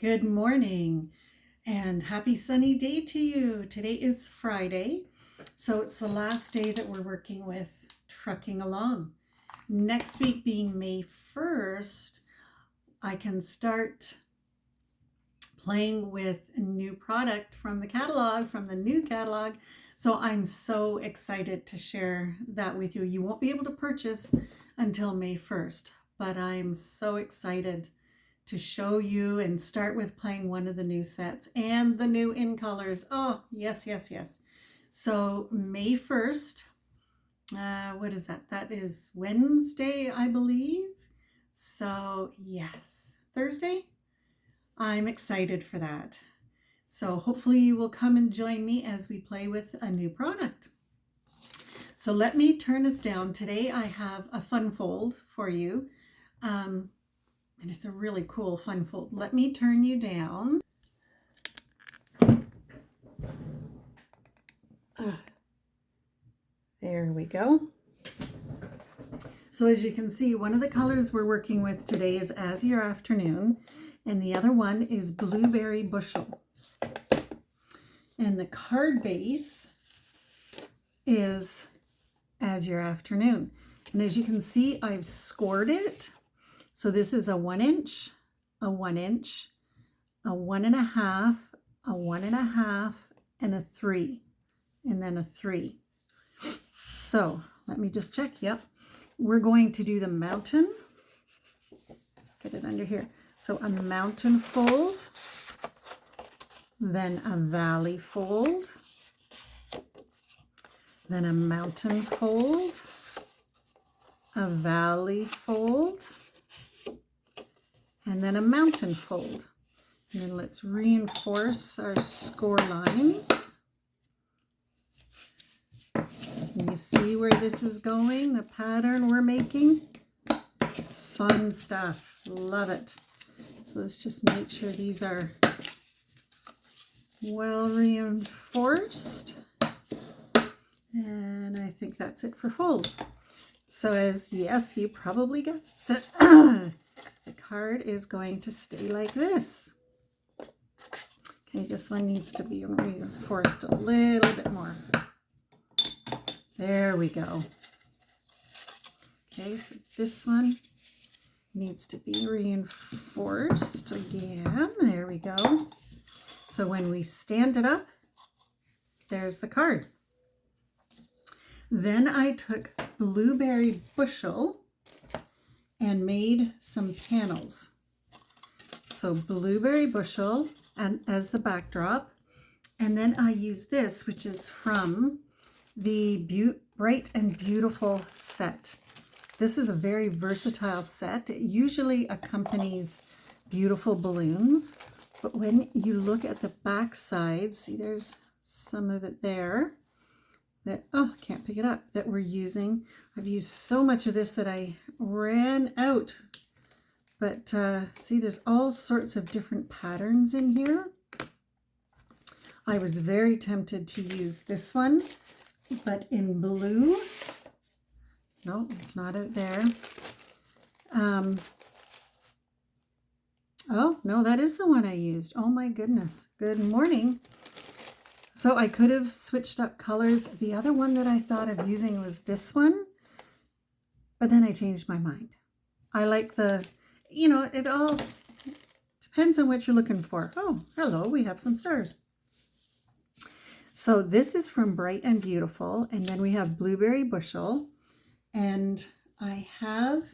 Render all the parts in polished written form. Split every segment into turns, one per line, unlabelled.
Good morning and happy sunny day to you. Today is Friday, so it's the last day that we're working with trucking along. Next week being May 1st, I can start playing with a new product from the catalog, from the new catalog. So I'm so excited to share that with you. You won't be able to purchase until May 1st, but I'm so excited to show you and start with playing one of the new sets and the new in colors. Oh, yes, yes, yes. So May 1st, what is that? That is Wednesday, I believe. So yes, Thursday. I'm excited for that. So hopefully you will come and join me as we play with a new product. So let me turn this down. Today I have a fun fold for you. And it's a really cool fun fold. Let me turn you down. There we go. So as you can see, one of the colors we're working with today is Azure Afternoon, and the other one is Blueberry Bushel. And the card base is Azure Afternoon. And as you can see, I've scored it. So this is a 1 inch, a 1 inch, a 1.5, a 1.5, and a 3, and then a 3. So let me just check. Yep. We're going to do the mountain. Let's get it under here. So a mountain fold, then a valley fold, then a mountain fold, a valley fold, and then a mountain fold. And then let's reinforce our score lines. Can you see where this is going? The pattern we're making? Fun stuff. Love it. So let's just make sure these are well reinforced. And I think that's it for folds. So as yes, you probably guessed it, the card is going to stay like this. Okay, this one needs to be reinforced a little bit more. There we go. Okay, so this one needs to be reinforced again. There we go. So when we stand it up, there's the card. Then I took Blueberry Bushel and made some panels. So Blueberry Bushel and as the backdrop, and then I use this, which is from the Bright and Beautiful set. This is a very versatile set. It usually accompanies beautiful balloons, but when you look at the back side, see there's some of it there that, oh, I can't pick it up, that we're using. I've used so much of this that I ran out. But see, there's all sorts of different patterns in here. I was very tempted to use this one, but in blue. No, it's not out there. Oh, no, that is the one I used. Oh my goodness. Good morning. So I could have switched up colors. The other one that I thought of using was this one, but then I changed my mind. I like the, you know, it all depends on what you're looking for. Oh, hello, we have some stars. So this is from Bright and Beautiful, and then we have Blueberry Bushel, and I have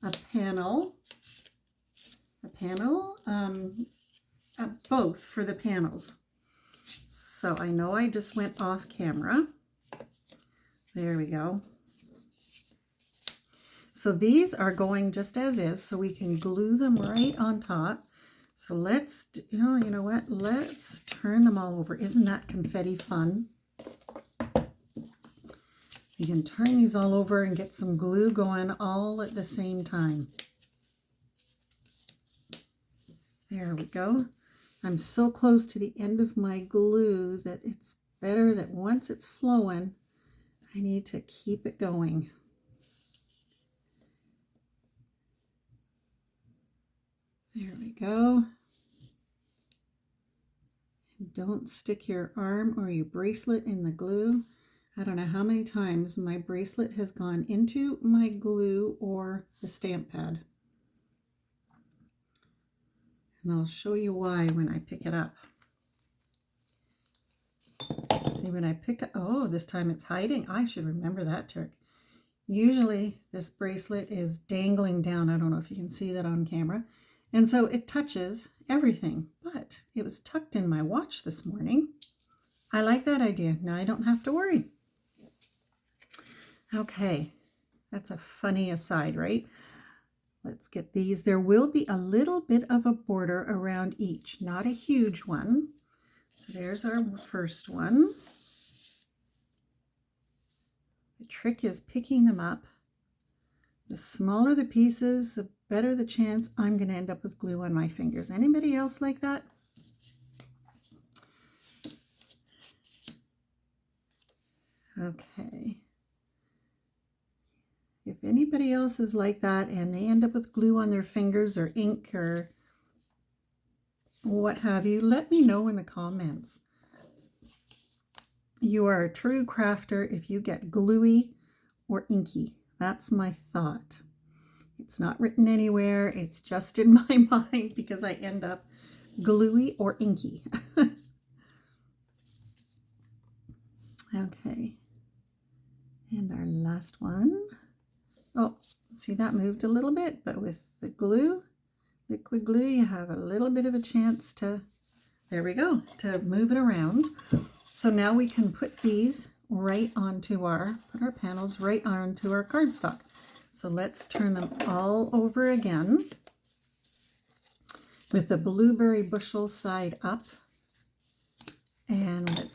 a panel, both for the panels. So I know I just went off camera. There we go. So these are going just as is, so we can glue them right on top. So let's, you know what? Let's turn them all over. Isn't that confetti fun? You can turn these all over and get some glue going all at the same time. There we go. I'm so close to the end of my glue that it's better that once it's flowing, I need to keep it going. There we go. don't stick your arm or your bracelet in the glue. I don't know how many times my bracelet has gone into my glue or the stamp pad. And I'll show you why when I pick it up. See, when I pick up, oh, this time it's hiding. I should remember that trick. Usually this bracelet is dangling down. I don't know if you can see that on camera. And so it touches everything, but it was tucked in my watch this morning. I like that idea. Now I don't have to worry. Okay, that's a funny aside, right? Let's get these. There will be a little bit of a border around each, not a huge one. So there's our first one. The trick is picking them up. The smaller the pieces, the better the chance I'm going to end up with glue on my fingers. Anybody else like that? Okay. If anybody else is like that and they end up with glue on their fingers or ink or what have you, let me know in the comments. You are a true crafter if you get gluey or inky. That's my thought. It's not written anywhere. It's just in my mind because I end up gluey or inky. Okay. And our last one. Oh, see, that moved a little bit, but with the glue, liquid glue, you have a little bit of a chance to, there we go, to move it around. So now we can put these right onto our, put our panels right onto our cardstock. So let's turn them all over again with the blueberry bushel side up. And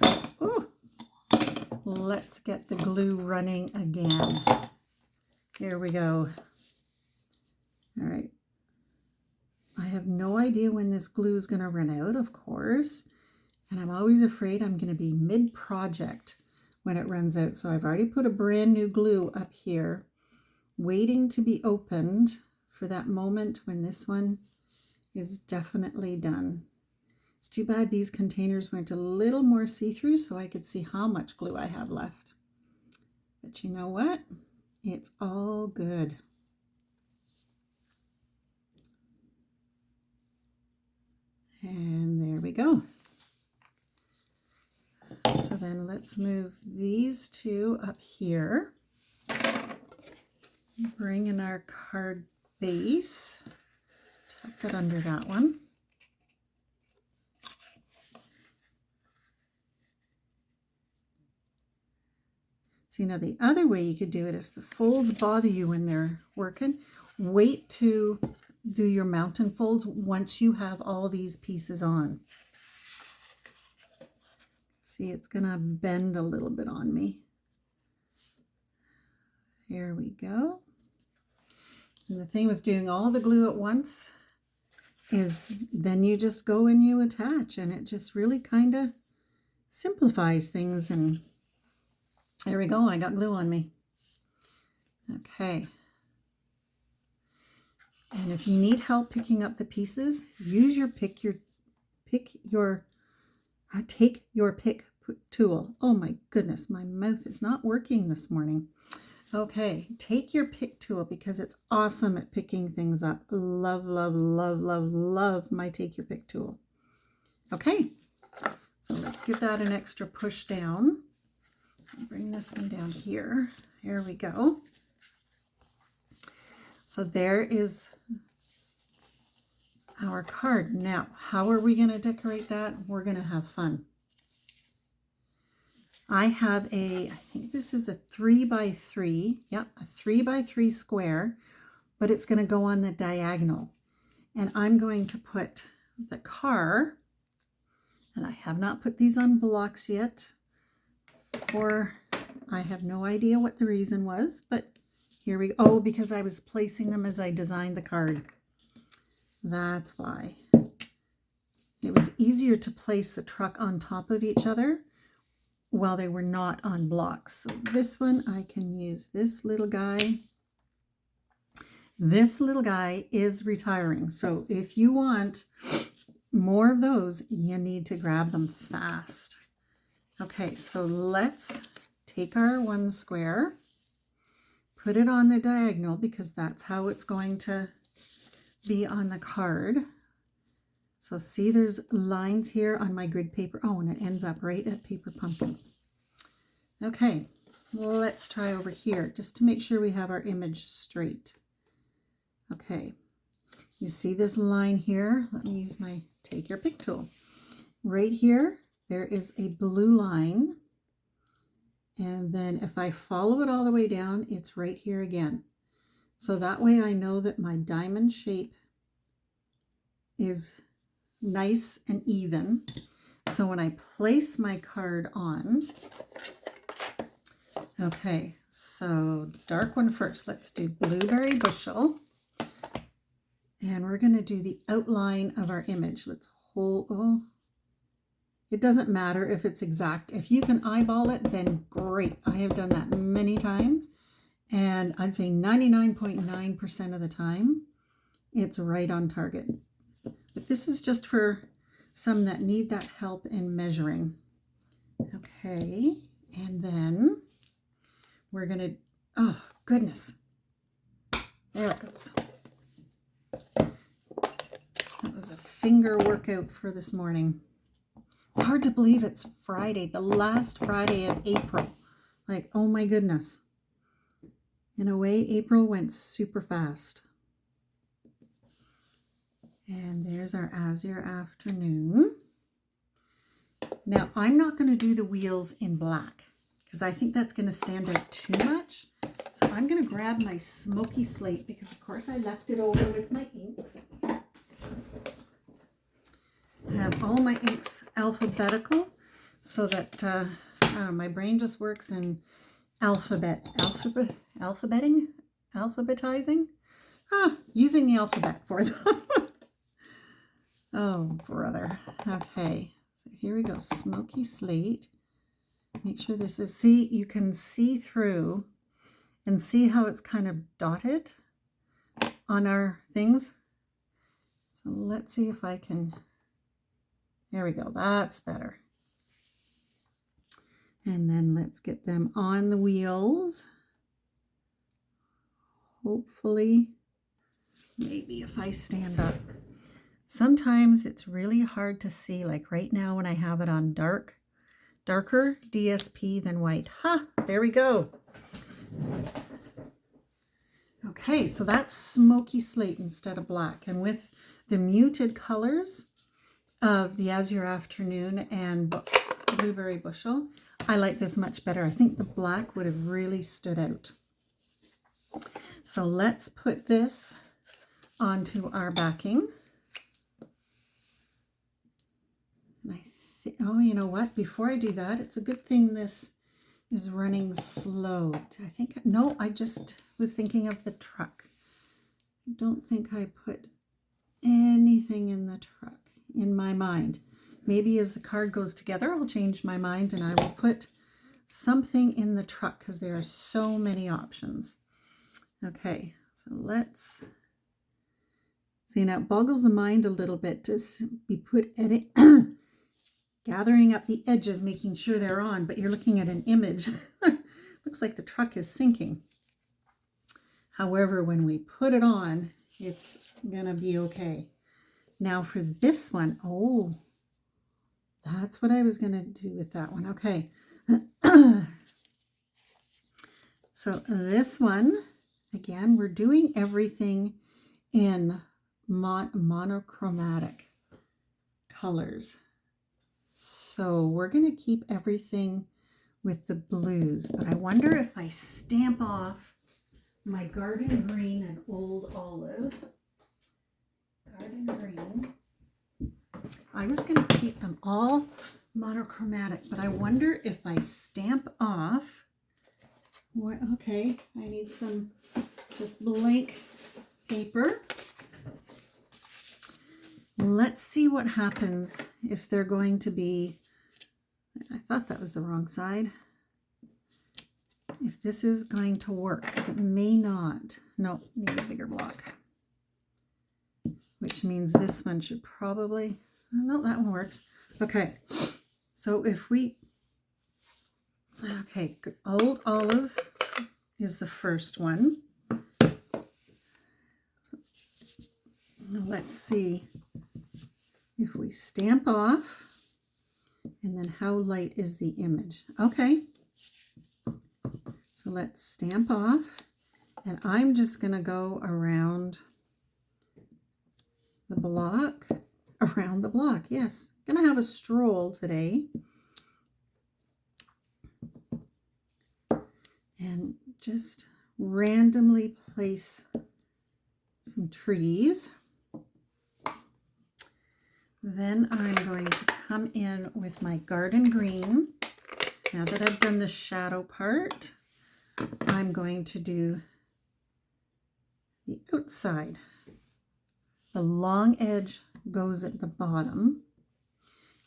let's get the glue running again. Here we go. All right. I have no idea when this glue is going to run out, of course. And I'm always afraid I'm going to be mid-project when it runs out. So I've already put a brand new glue up here, waiting to be opened for that moment when this one is definitely done. It's too bad these containers went a little more see-through so I could see how much glue I have left. But you know what? It's all good. And there we go. So then let's move these two up here. Bring in our card base. Tuck it under that one. See, now the other way you could do it, if the folds bother you when they're working, wait to do your mountain folds once you have all these pieces on. See, it's gonna bend a little bit on me. There we go. And the thing with doing all the glue at once is then you just go and you attach, and it just really kind of simplifies things. And there we go, I got glue on me. Okay. And if you need help picking up the pieces, use your take your pick tool. Oh my goodness, my mouth is not working this morning. Okay, take your pick tool because it's awesome at picking things up. Love, love, love, love, love my take your pick tool. Okay, so let's give that an extra push down. Bring this one down here. There we go. So there is our card. Now, how are we going to decorate that? We're going to have fun. I have I think this is a 3x3. Yep, a 3x3 square, but it's going to go on the diagonal. And I'm going to put the car, and I have not put these on blocks yet, I have no idea what the reason was, but here we go. Oh, because I was placing them as I designed the card. That's why. It was easier to place the truck on top of each other while they were not on blocks. So this one, I can use this little guy. This little guy is retiring. So if you want more of those, you need to grab them fast. Okay, so let's take our one square, put it on the diagonal because that's how it's going to be on the card. So see, there's lines here on my grid paper. Oh, and it ends up right at paper pumpkin. Okay, well, let's try over here just to make sure we have our image straight. Okay, you see this line here? Let me use my take your pick tool. Right here, there is a blue line. And then if I follow it all the way down, it's right here again. So that way I know that my diamond shape is nice and even. So when I place my card on, okay, so dark one first. Let's do blueberry bushel. And we're going to do the outline of our image. Let's hold, oh, it doesn't matter if it's exact. If you can eyeball it, then great. I have done that many times. And I'd say 99.9% of the time, it's right on target. But this is just for some that need that help in measuring. Okay, and then we're going to, oh, goodness. There it goes. That was a finger workout for this morning. It's hard to believe it's Friday, the last Friday of April. Like, oh my goodness. In a way, April went super fast. And there's our Azure Afternoon. Now, I'm not going to do the wheels in black because I think that's going to stand out too much. So I'm going to grab my smoky slate because, of course, I left it over with my inks. I have all my inks alphabetical so that my brain just works in alphabetizing, using the alphabet for them. Oh, brother. Okay, so here we go. Smoky slate. Make sure this is, see, you can see through and see how it's kind of dotted on our things. So let's see if I can, there we go. That's better. And then let's get them on the wheels. Hopefully, maybe if I stand up. Sometimes it's really hard to see, like right now when I have it on darker DSP than white. There we go. Okay, so that's smoky slate instead of black. And with the muted colors of the Azure Afternoon and Blueberry Bushel, I like this much better. I think the black would have really stood out. So let's put this onto our backing. Oh, you know what? Before I do that, it's a good thing this is running slow. I think, no, I just was thinking of the truck. I don't think I put anything in the truck in my mind. Maybe as the card goes together, I'll change my mind and I will put something in the truck because there are so many options. Okay, so let's see. Now it boggles the mind a little bit to be put at it. Gathering up the edges, making sure they're on, but you're looking at an image. Looks like the truck is sinking. However, when we put it on, it's gonna be okay. Now for this one, oh, that's what I was gonna do with that one. Okay. So this one, again, we're doing everything in monochromatic colors. So we're going to keep everything with the blues, but I wonder if I stamp off my garden green and old olive. Garden green. I was going to keep them all monochromatic, but I wonder if I stamp off. What? Okay, I need some just blank paper. Let's see what happens if they're going to be, I thought that was the wrong side. If this is going to work, because it may not. No, need a bigger block. Which means this one should probably, No, that one works. Okay, so if we, okay, Old Olive is the first one. So, let's see if we stamp off, and then how light is the image. Okay, so let's stamp off, and I'm just going to go around the block, yes. Gonna have a stroll today. And just randomly place some trees. Then I'm going to come in with my garden green. Now that I've done the shadow part, I'm going to do the outside. The long edge goes at the bottom,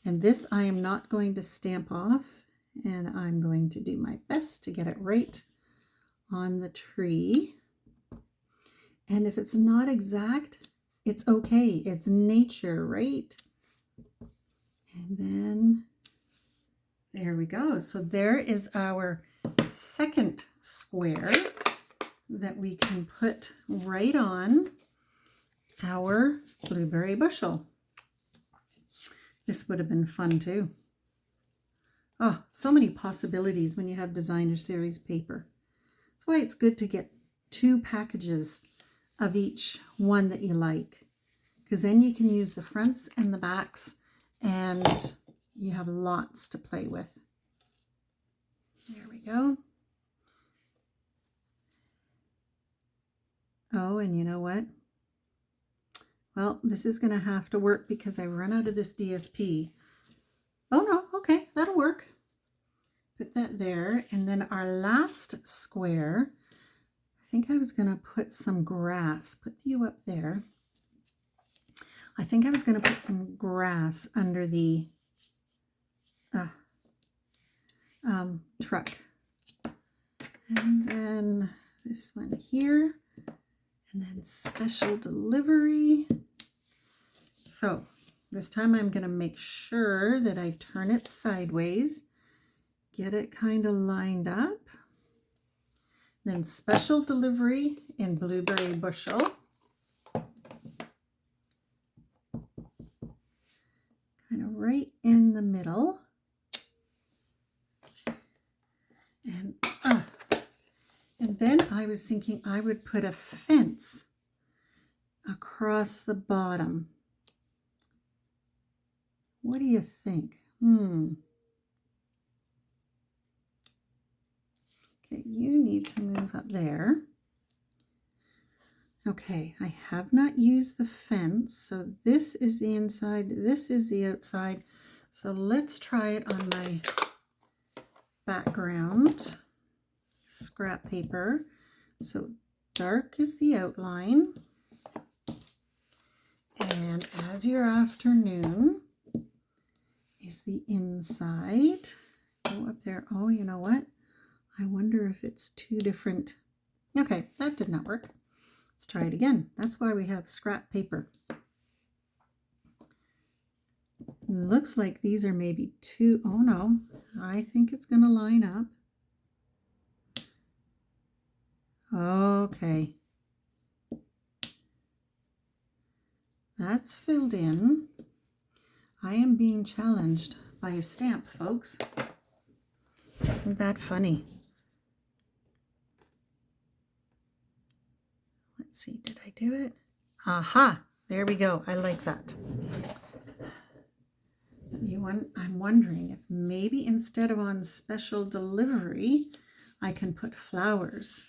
and this I am not going to stamp off, and I'm going to do my best to get it right on the tree. And if it's not exact, it's okay. It's nature, right? And then there we go. So there is our second square that we can put right on our blueberry bushel. This would have been fun too. Oh, so many possibilities when you have designer series paper. That's why it's good to get 2 packages of each one that you like, because then you can use the fronts and the backs, and you have lots to play with. There we go. Oh, and you know what? Well, this is going to have to work because I run out of this DSP. Oh no, okay, that'll work. Put that there, and then our last square, I think I was going to put some grass. Put you up there. I think I was going to put some grass under the truck. And then this one here, and then special delivery. So this time I'm going to make sure that I turn it sideways, get it kind of lined up. Then special delivery in blueberry bushel. Kind of right in the middle. And then I was thinking I would put a fence across the bottom. What do you think? Okay, you need to move up there. Okay, I have not used the fence, so this is the inside, this is the outside. So let's try it on my background scrap paper. So dark is the outline, and as your afternoon is the inside. Go up there. Oh, you know what? I wonder if it's 2 different. Okay, that did not work. Let's try it again. That's why we have scrap paper. Looks like these are maybe 2. Oh no, I think it's going to line up. Okay. That's filled in. I am being challenged by a stamp, folks. Isn't that funny? Let's see, did I do it? Aha, there we go. I like that. I'm wondering if maybe instead of on special delivery, I can put flowers.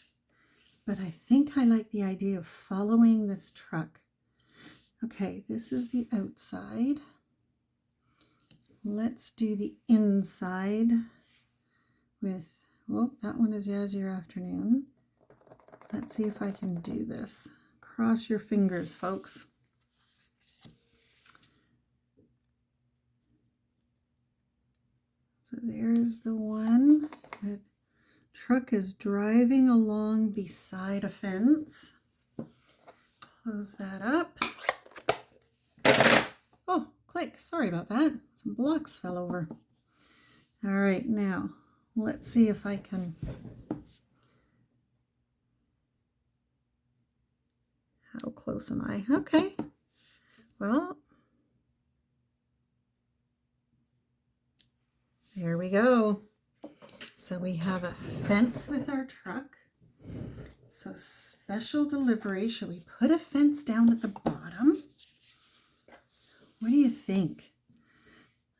But I think I like the idea of following this truck. Okay, this is the outside. Let's do the inside with, oh, that one is As Your Afternoon. Let's see if I can do this. Cross your fingers, folks. So there's the one. The truck is driving along beside a fence. Close that up. Oh, click. click. Sorry about that. Some blocks fell over. All right, now let's see if I can. How close am I? Okay. Well, there we go. So we have a fence with our truck. So special delivery. Should we put a fence down at the bottom? What do you think?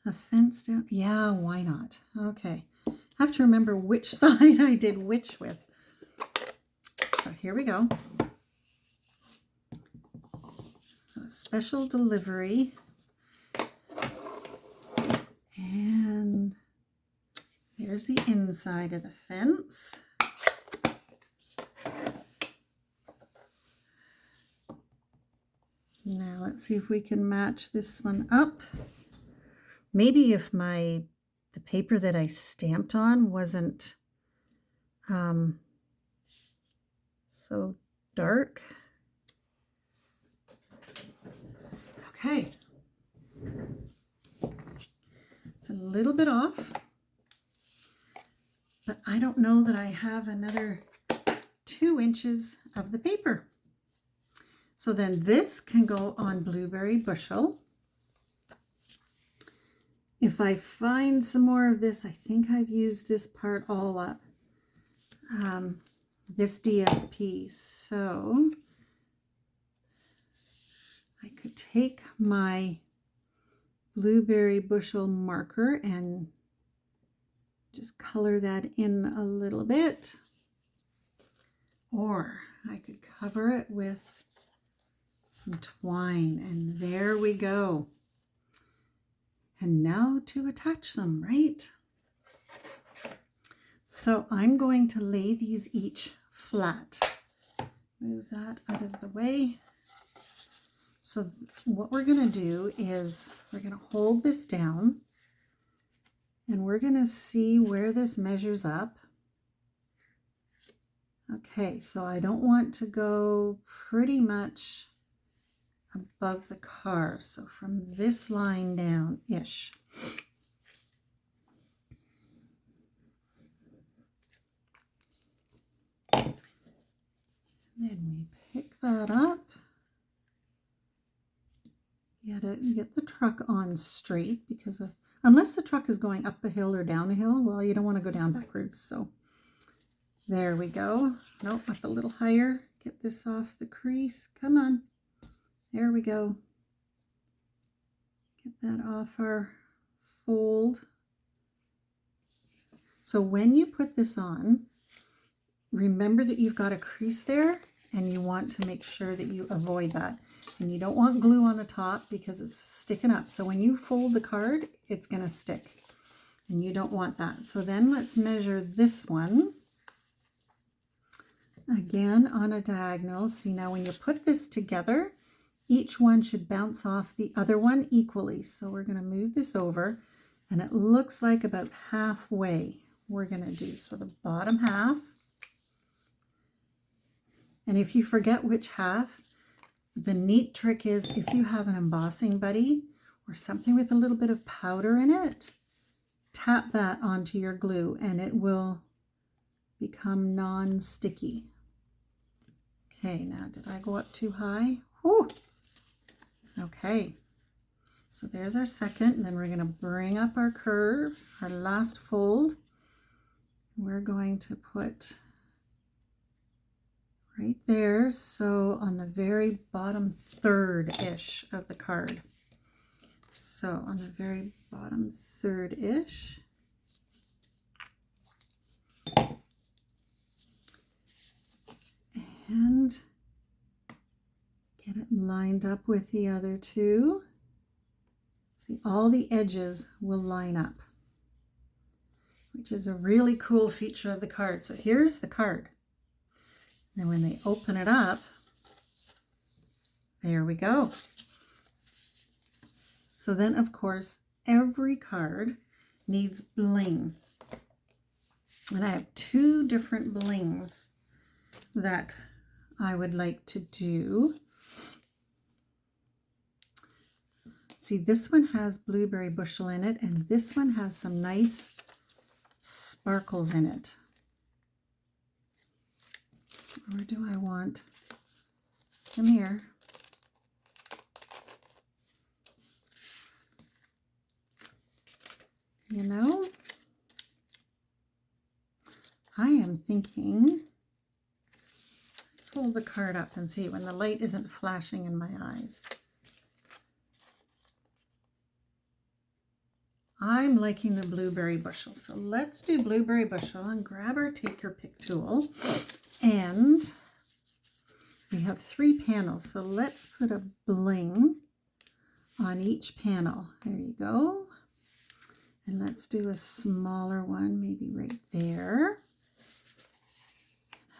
A fence down? Yeah, why not? Okay. I have to remember which side I did which with. So here we go. So special delivery. And there's the inside of the fence. Now let's see if we can match this one up. Maybe if the paper that I stamped on wasn't so dark. Okay. It's a little bit off, but I don't know that I have another 2 inches of the paper. So then this can go on blueberry bushel. If I find some more of this, I think I've used this part all up, this DSP. So I could take my blueberry bushel marker and just color that in a little bit. Or I could cover it with some twine, and there we go. And now to attach them, right? So I'm going to lay these each flat. Move that out of the way. So what we're going to do is we're going to hold this down and we're going to see where this measures up. Okay, so I don't want to go pretty much above the car. So from this line down-ish. Then we pick that up. Get the truck on straight, because unless the truck is going up a hill or down a hill, well, you don't want to go down backwards. So there we go. Nope, up a little higher. Get this off the crease. Come on. There we go. Get that off our fold. So when you put this on, remember that you've got a crease there, and you want to make sure that you avoid that. And you don't want glue on the top because it's sticking up. So when you fold the card, it's going to stick. And you don't want that. So then let's measure this one. Again on a diagonal. See, now when you put this together, each one should bounce off the other one equally. So we're going to move this over, and it looks like about halfway we're going to do. So the bottom half. And if you forget which half, the neat trick is if you have an embossing buddy or something with a little bit of powder in it, tap that onto your glue and it will become non-sticky. Okay, now did I go up too high? Whew. Okay, so there's our second, and then we're going to bring up our curve, our last fold. We're going to put right there, so on the very bottom third-ish of the card. So on the very bottom third-ish. And get it lined up with the other two. See, all the edges will line up, which is a really cool feature of the card. So here's the card. And when they open it up, there we go. So then, of course, every card needs bling. And I have 2 different blings that I would like to do. Let's see, this one has blueberry bushel in it, and this one has some nice sparkles in it. Or do I want, come here. You know, I am thinking, let's hold the card up and see when the light isn't flashing in my eyes. I'm liking the blueberry bushel. So let's do blueberry bushel and grab our take your pick tool. And we have 3 panels. So let's put a bling on each panel. There you go. And let's do a smaller one, maybe right there.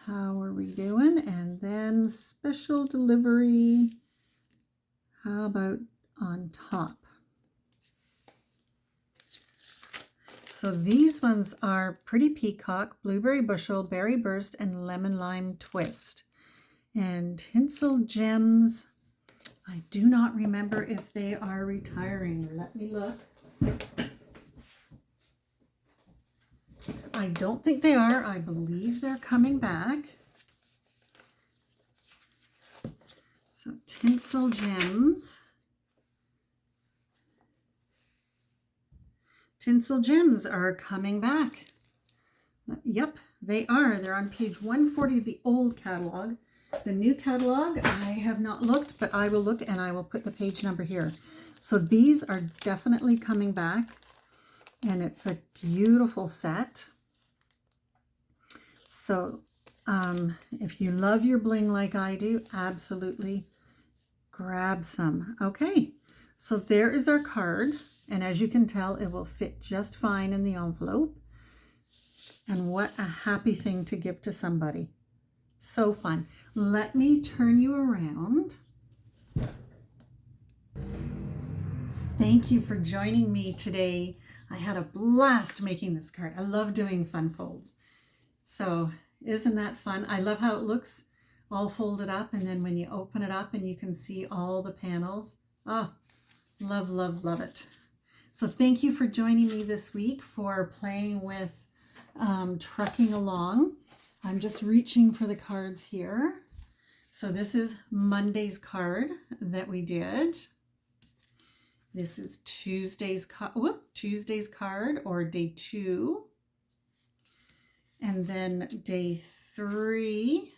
How are we doing? And then special delivery. How about on top? So these ones are Pretty Peacock, Blueberry Bushel, Berry Burst, and Lemon Lime Twist. And Tinsel Gems, I do not remember if they are retiring. Let me look. I don't think they are. I believe they're coming back. So Tinsel Gems. Tinsel Gems are coming back. Yep, they are. They're on page 140 of the old catalog. The new catalog, I have not looked, but I will look and I will put the page number here. So these are definitely coming back, and it's a beautiful set. So if you love your bling like I do, absolutely grab some. Okay, so there is our card. And as you can tell, it will fit just fine in the envelope. And what a happy thing to give to somebody. So fun. Let me turn you around. Thank you for joining me today. I had a blast making this card. I love doing fun folds. So isn't that fun? I love how it looks all folded up, and then when you open it up and you can see all the panels. Oh, love, love, love it. So thank you for joining me this week for playing with trucking along. I'm just reaching for the cards here. So this is Monday's card that we did. This is Tuesday's card, or day 2. And then day 3.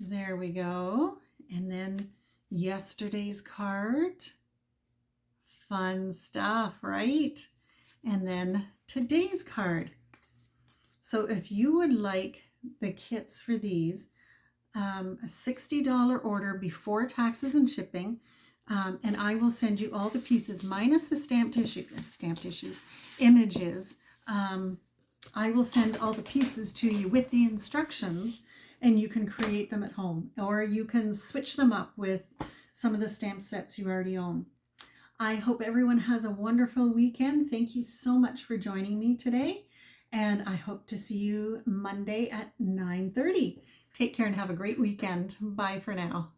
There we go. And then yesterday's card. Fun stuff, right? And then today's card. So if you would like the kits for these, a $60 order before taxes and shipping, and I will send you all the pieces minus the images. I will send all the pieces to you with the instructions, and you can create them at home, or you can switch them up with some of the stamp sets you already own. I hope everyone has a wonderful weekend. Thank you so much for joining me today, and I hope to see you Monday at 9:30. Take care and have a great weekend. Bye for now.